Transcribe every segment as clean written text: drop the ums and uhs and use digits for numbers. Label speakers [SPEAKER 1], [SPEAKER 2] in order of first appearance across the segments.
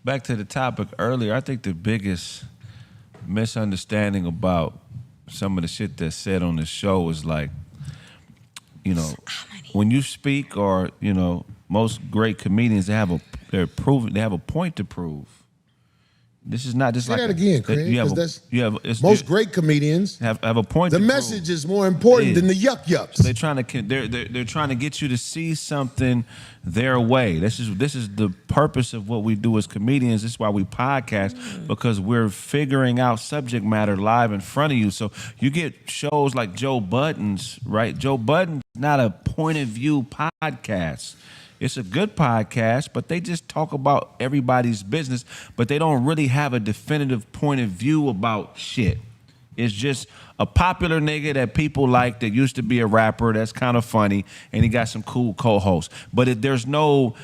[SPEAKER 1] back to the topic earlier, I think the biggest misunderstanding about some of the shit that's said on the show is like, you know, when you speak or, you know, most great comedians, they have a point to prove. This is not just
[SPEAKER 2] Say
[SPEAKER 1] like
[SPEAKER 2] that again, Craig. Most great comedians
[SPEAKER 1] have a point.
[SPEAKER 2] The message is more important than the yup-yups.
[SPEAKER 1] So they're trying to get you to see something their way. This is the purpose of what we do as comedians. This is why we podcast, because we're figuring out subject matter live in front of you. So you get shows like Joe Budden's, right? Joe Budden's not a point of view podcast. It's a good podcast, but they just talk about everybody's business, but they don't really have a definitive point of view about shit. It's just a popular nigga that people like that used to be a rapper that's kind of funny, and he got some cool co-hosts. But there's no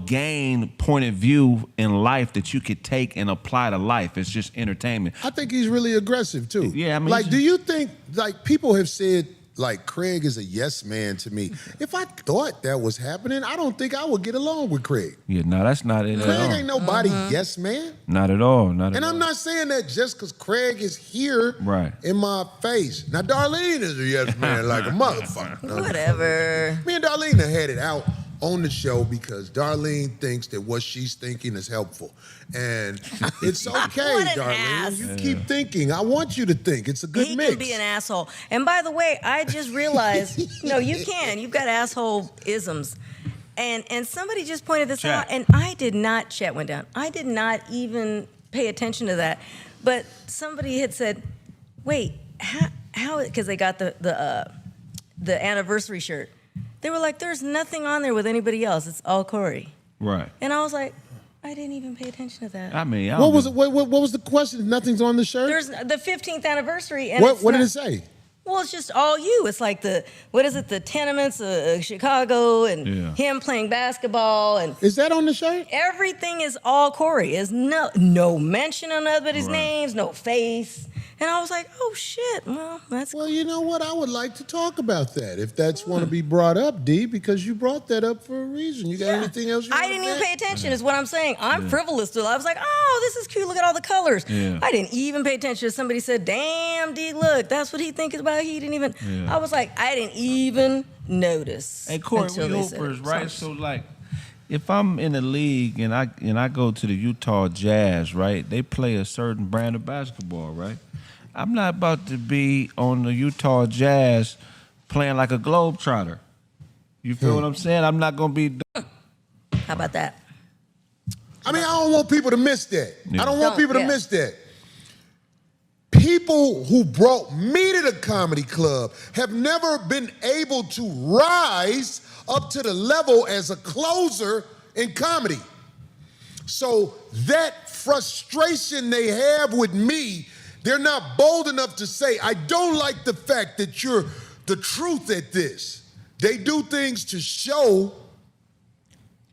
[SPEAKER 1] gain point of view in life that you could take and apply to life. It's just entertainment.
[SPEAKER 2] I think he's really aggressive too.
[SPEAKER 1] Yeah, I mean,
[SPEAKER 2] like, do you think, like, people have said, like, Craig is a yes man to me. If I thought that was happening, I don't think I would get along with Craig.
[SPEAKER 1] Yeah, no, that's not it at all.
[SPEAKER 2] Craig ain't nobody yes man.
[SPEAKER 1] Not at all. Not at all.
[SPEAKER 2] And I'm not saying that just because Craig is here in my face. Now, Darlene is a yes man like a motherfucker.
[SPEAKER 3] Whatever.
[SPEAKER 2] Me and Darlene have had it out on the show because Darlene thinks that what she's thinking is helpful. And it's okay, Darlene. You keep thinking. I want you to think. It's a good mix.
[SPEAKER 3] He can be an asshole. And by the way, I just realized, no, you can. You've got asshole isms. And somebody just pointed this out, and I did not, chat went down. I did not even pay attention to that. But somebody had said, wait, how, because they got the anniversary shirt. They were like, there's nothing on there with anybody else. It's all Corey.
[SPEAKER 1] Right.
[SPEAKER 3] And I was like, I didn't even pay attention to that.
[SPEAKER 1] I mean,
[SPEAKER 2] what was it? What was the question? Nothing's on the shirt?
[SPEAKER 3] There's the 15th anniversary. And
[SPEAKER 2] what did it say?
[SPEAKER 3] Well, it's just all you. It's like the tenements of Chicago and him playing basketball. And
[SPEAKER 2] is that on the shirt?
[SPEAKER 3] Everything is all Corey. There's no mention of anybody's names, no face. And I was like, oh, shit. Well, that's
[SPEAKER 2] Well, you know what? I would like to talk about that if that's want to be brought up, D, because you brought that up for a reason. You got anything else you want
[SPEAKER 3] I didn't even pay attention is what I'm saying. I'm frivolous to it. I was like, oh, this is cute. Look at all the colors.
[SPEAKER 1] Yeah.
[SPEAKER 3] I didn't even pay attention. Somebody said, damn, D, look, that's what he thinks about. He didn't even. I was like, I didn't even notice.
[SPEAKER 1] Hey, Corey, we hoopers, right? So, like, if I'm in the league and I go to the Utah Jazz, right, they play a certain brand of basketball, right? I'm not about to be on the Utah Jazz playing like a globetrotter. You feel what I'm saying? I'm not going to be...
[SPEAKER 3] How about that?
[SPEAKER 2] I mean, I don't want people to miss that. I don't want people to miss that. People who brought me to the comedy club have never been able to rise up to the level as a closer in comedy. So that frustration they have with me, they're not bold enough to say, I don't like the fact that you're the truth at this. They do things to show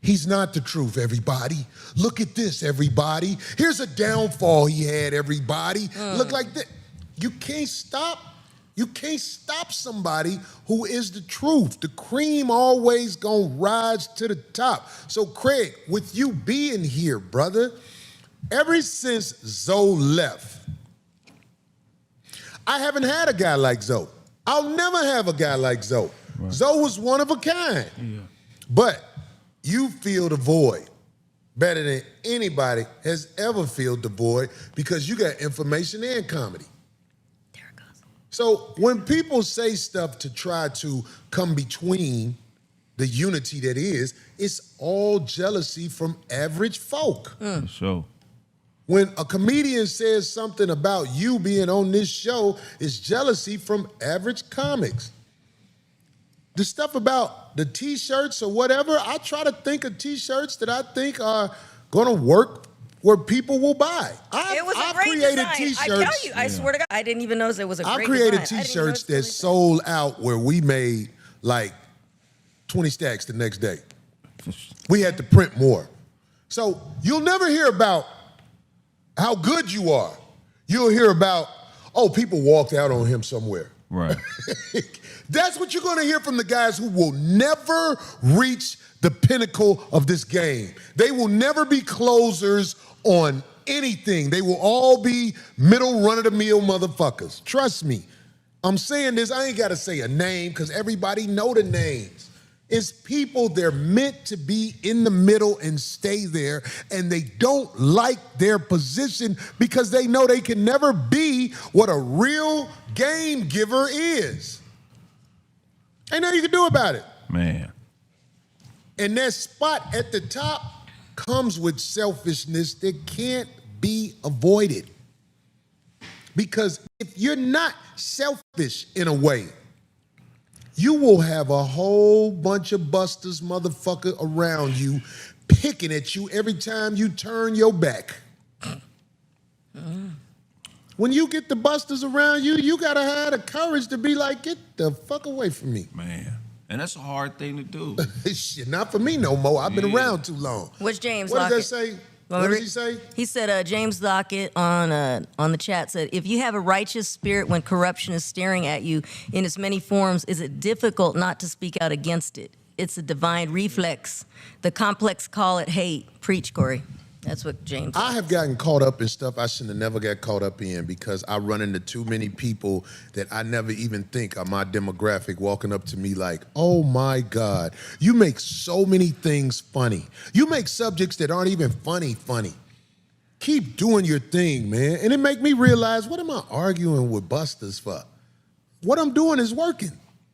[SPEAKER 2] he's not the truth, everybody. Look at this, everybody. Here's a downfall he had, everybody. Look like that. You can't stop somebody who is the truth. The cream always gonna rise to the top. So Craig, with you being here, brother, ever since Zoe left, I haven't had a guy like Zoe. I'll never have a guy like Zoe. Right. Zoe was one of a kind. Yeah. But you feel the void better than anybody has ever filled the void because you got information and comedy.
[SPEAKER 3] There it goes.
[SPEAKER 2] So when people say stuff to try to come between the unity that is, it's all jealousy from average folk.
[SPEAKER 1] For sure.
[SPEAKER 2] When a comedian says something about you being on this show, it's jealousy from average comics. The stuff about the T-shirts or whatever, I try to think of T-shirts that I think are gonna work where people will buy.
[SPEAKER 3] It was a great design.
[SPEAKER 2] T-shirts.
[SPEAKER 3] I tell you, I swear to God, I didn't even notice it was a great design.
[SPEAKER 2] I created T-shirts that sold out where we made like 20 stacks the next day. We had to print more. So you'll never hear about how good you are. You'll hear about, oh, people walked out on him somewhere.
[SPEAKER 1] Right.
[SPEAKER 2] That's what you're gonna hear from the guys who will never reach the pinnacle of this game. They will never be closers on anything. They will all be middle run-of-the-mill motherfuckers. Trust me. I'm saying this, I ain't got to say a name because everybody know the names. It's people, they're meant to be in the middle and stay there, and they don't like their position because they know they can never be what a real game giver is. Ain't nothing you can do about it.
[SPEAKER 1] Man.
[SPEAKER 2] And that spot at the top comes with selfishness that can't be avoided. Because if you're not selfish in a way, you will have a whole bunch of busters, motherfucker, around you picking at you every time you turn your back. When you get the busters around you, you gotta have the courage to be like, get the fuck away from me.
[SPEAKER 1] Man. And that's a hard thing to do.
[SPEAKER 2] Shit, not for me no more. I've been around too long.
[SPEAKER 3] What's James
[SPEAKER 2] What
[SPEAKER 3] Lockett?
[SPEAKER 2] does that say? What does he say?
[SPEAKER 3] He said, James Lockett on the chat said, if you have a righteous spirit when corruption is staring at you in its many forms, is it difficult not to speak out against it? It's a divine reflex. The complex call it hate. Preach, Corey. That's what James said.
[SPEAKER 2] I have gotten caught up in stuff I shouldn't have never got caught up in because I run into too many people that I never even think are my demographic walking up to me like, oh my God, you make so many things funny. You make subjects that aren't even funny. Keep doing your thing, man. And it make me realize, what am I arguing with busters for? What I'm doing is working.